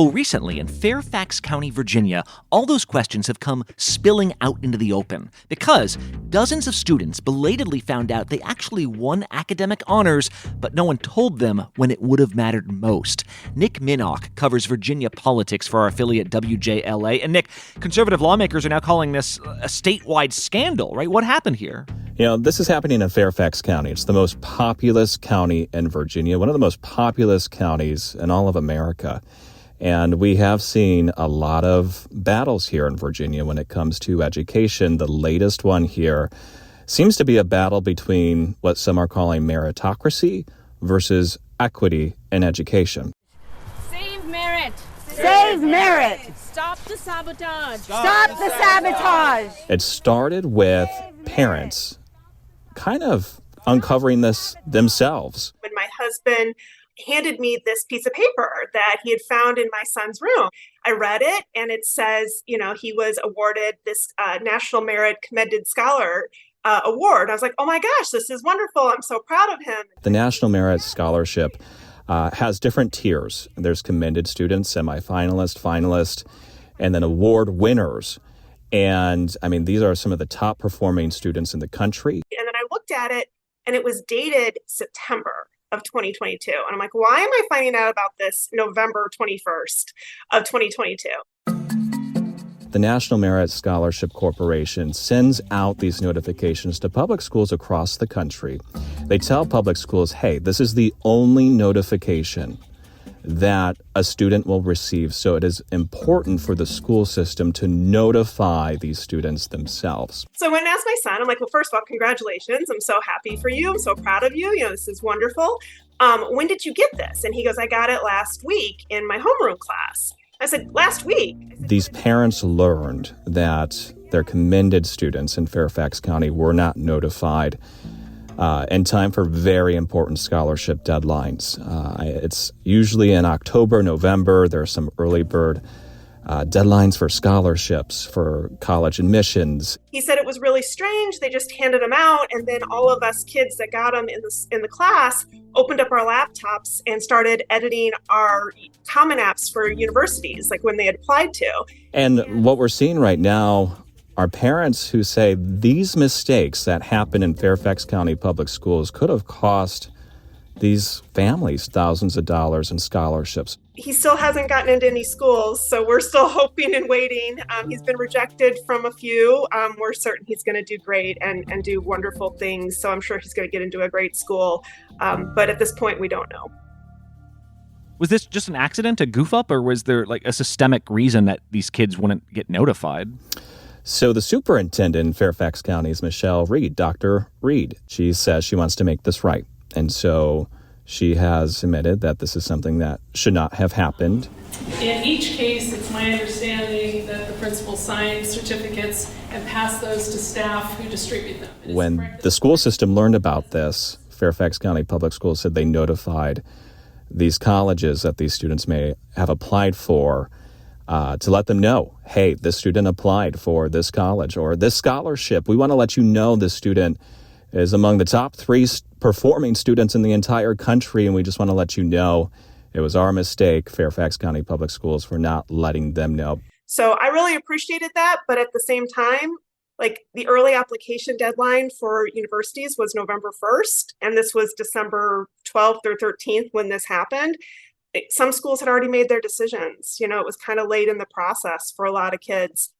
Oh, recently in Fairfax County, Virginia, all those questions have come spilling out into the open because dozens of students belatedly found out they actually won academic honors, but no one told them when it would have mattered most. Nick Minnock covers Virginia politics for our affiliate WJLA. And Nick, conservative lawmakers are now calling this a statewide scandal, right? What happened here? You know, this is happening in Fairfax County. It's the most populous county in Virginia, one of the most populous counties in all of America. And we have seen a lot of battles here in Virginia when it comes to education. The latest one here seems to be a battle between what some are calling meritocracy versus equity in education. Save merit! Save merit! Stop the sabotage! Stop the sabotage! It started with parents kind of uncovering this themselves. When my husband handed me this piece of paper that he had found in my son's room, I read it, and it says, he was awarded this National Merit Commended Scholar award. I was like, oh my gosh, this is wonderful. I'm so proud of him. The National Merit Scholarship has different tiers. There's commended students, semifinalist, finalist, and then award winners. And I mean, these are some of the top performing students in the country. And then I looked at it, and it was dated September of 2022. And I'm like, why am I finding out about this November 21st of 2022? The National Merit Scholarship Corporation sends out these notifications to public schools across the country. They tell public schools, hey, this is the only notification that a student will receive. So it is important for the school system to notify these students themselves. So I went and asked my son, I'm like, well, first of all, congratulations. I'm so happy for you. I'm so proud of you. This is wonderful. When did you get this? And he goes, I got it last week in my homeroom class. I said, last week? These parents learned that their commended students in Fairfax County were not notified in time for very important scholarship deadlines. It's usually in October, November. There are some early bird deadlines for scholarships, for college admissions. He said it was really strange. They just handed them out, and then all of us kids that got them in the class opened up our laptops and started editing our Common Apps for universities, like when they had applied to. And what we're seeing right now are parents who say these mistakes that happen in Fairfax County public schools could have cost these families thousands of dollars in scholarships. He still hasn't gotten into any schools, so we're still hoping and waiting. He's been rejected from a few. We're certain he's going to do great and do wonderful things, so I'm sure he's going to get into a great school. But at this point, we don't know. Was this just an accident, a goof up, or was there like a systemic reason that these kids wouldn't get notified? So the superintendent in Fairfax County is Michelle Reed, Dr. Reed. She says she wants to make this right. And so she has admitted that this is something that should not have happened. In each case, it's my understanding that the principal signs certificates and pass those to staff who distribute them. When the school system learned about this, Fairfax County Public Schools said they notified these colleges that these students may have applied for to let them know, hey, this student applied for this college or this scholarship. We want to let you know this student is among the top 3 performing students in the entire country, and we just want to let you know it was our mistake, Fairfax County Public Schools, for not letting them know. So I really appreciated that, but at the same time, like the early application deadline for universities was November 1st, and this was December 12th or 13th when this happened. Some schools had already made their decisions. It was kind of late in the process for a lot of kids.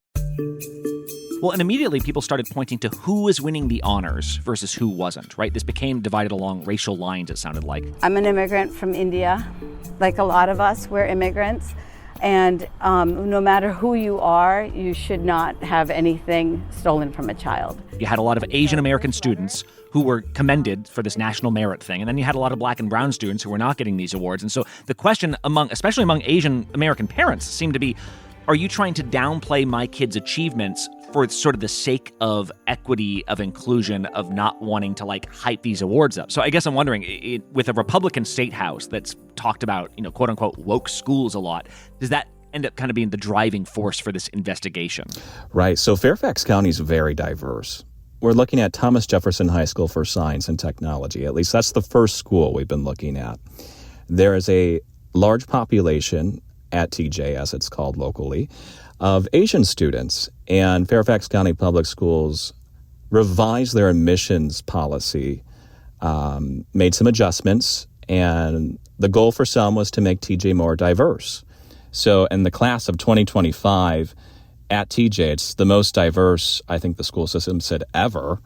Well, and immediately people started pointing to who was winning the honors versus who wasn't, right? This became divided along racial lines, it sounded like. I'm an immigrant from India. Like a lot of us, we're immigrants. And no matter who you are, you should not have anything stolen from a child. You had a lot of Asian American students who were commended for this national merit thing. And then you had a lot of Black and brown students who were not getting these awards. And so the question especially among Asian American parents seemed to be, are you trying to downplay my kids' achievements for sort of the sake of equity, of inclusion, of not wanting to hype these awards up? So I guess I'm wondering, with a Republican state house that's talked about, quote unquote, woke schools a lot, does that end up kind of being the driving force for this investigation? Right. So Fairfax County is very diverse. We're looking at Thomas Jefferson High School for Science and Technology. At least that's the first school we've been looking at. There is a large population at TJ, as it's called locally, of Asian students. And Fairfax County Public Schools revised their admissions policy, made some adjustments, and the goal for some was to make TJ more diverse. So in the class of 2025 at TJ, it's the most diverse, I think the school system said, ever.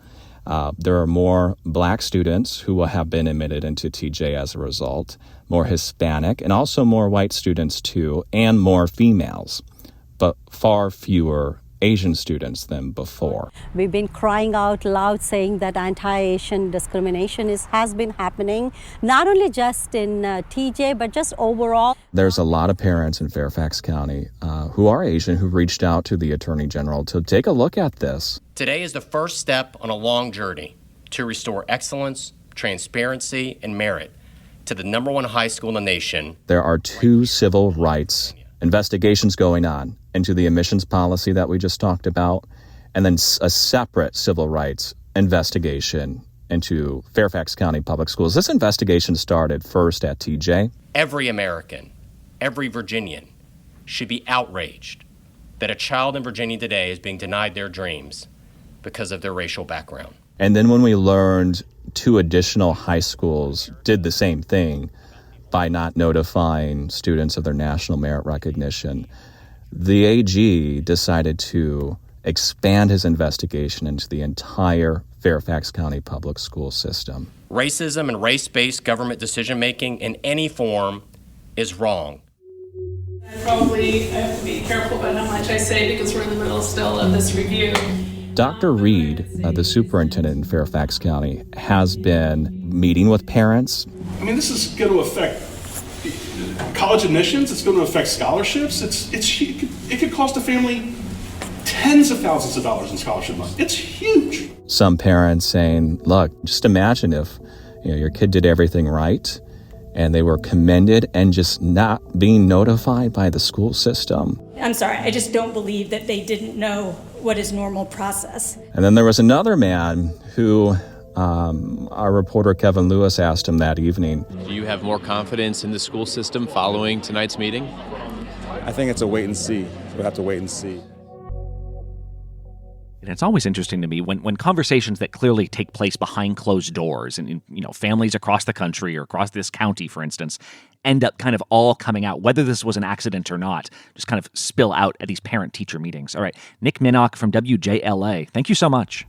There are more Black students who will have been admitted into TJ as a result, more Hispanic, and also more white students too, and more females, but far fewer Asian students than before. We've been crying out loud saying that anti-Asian discrimination has been happening, not only just in TJ, but just overall. There's a lot of parents in Fairfax County who are Asian who reached out to the Attorney General to take a look at this. Today is the first step on a long journey to restore excellence, transparency, and merit to the #1 high school in the nation. There are 2 civil rights investigations going on into the admissions policy that we just talked about, and then a separate civil rights investigation into Fairfax County Public Schools. This investigation started first at TJ. Every American, every Virginian should be outraged that a child in Virginia today is being denied their dreams because of their racial background. And then when we learned 2 additional high schools did the same thing by not notifying students of their national merit recognition, the AG decided to expand his investigation into the entire Fairfax County public school system. Racism and race-based government decision-making in any form is wrong. I have to be careful about how much I say because we're in the middle still of this review. Dr. Reed, the superintendent in Fairfax County, has been meeting with parents. I mean, this is going to affect college admissions. It's going to affect scholarships. It could cost a family tens of thousands of dollars in scholarship money. It's huge. Some parents saying, look, just imagine if your kid did everything right and they were commended and just not being notified by the school system. I'm sorry, I just don't believe that they didn't know what is normal process. And then there was another man who our reporter Kevin Lewis asked him that evening. Do you have more confidence in the school system following tonight's meeting? I think it's a wait and see. We'll have to wait and see. And it's always interesting to me when conversations that clearly take place behind closed doors and families across the country or across this county, for instance, end up kind of all coming out, whether this was an accident or not, just kind of spill out at these parent-teacher meetings. All right, Nick Minnock from WJLA, thank you so much.